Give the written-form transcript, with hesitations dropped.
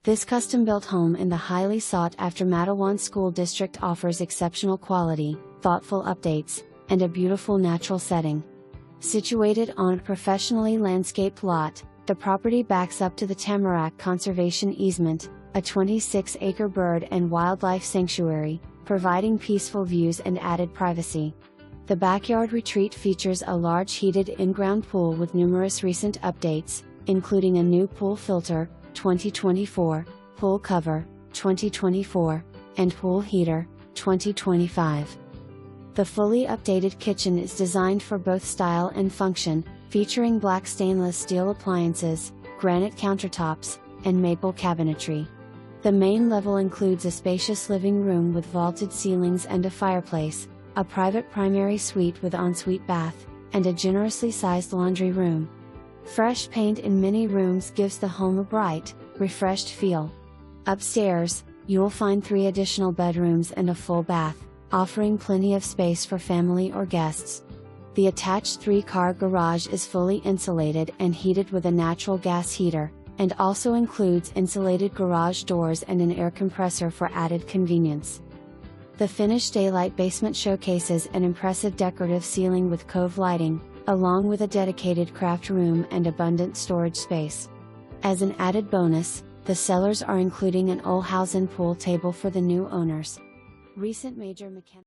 This custom-built home in the highly sought-after Mattawan School District offers exceptional quality, thoughtful updates, and a beautiful natural setting. Situated on a professionally landscaped lot, the property backs up to the Tamerac Conservation Easement, a 26-acre bird and wildlife sanctuary, providing peaceful views and added privacy. The backyard retreat features a large heated in-ground pool with numerous recent updates, including a new pool filter, 2024, pool cover, 2024, and pool heater, 2025. The fully updated kitchen is designed for both style and function, featuring black stainless steel appliances, granite countertops, and maple cabinetry. The main level includes a spacious living room with vaulted ceilings and a fireplace, a private primary suite with ensuite bath, and a generously sized laundry room. Fresh paint in many rooms gives the home a bright, refreshed feel. Upstairs, you'll find 3 additional bedrooms and a full bath, offering plenty of space for family or guests. The attached 3-car garage is fully insulated and heated with a natural gas heater, and also includes insulated garage doors and an air compressor for added convenience. The finished daylight basement showcases an impressive decorative ceiling with cove lighting, along with a dedicated craft room and abundant storage space. As an added bonus, the sellers are including an Olhausen pool table for the new owners. Recent major mechanical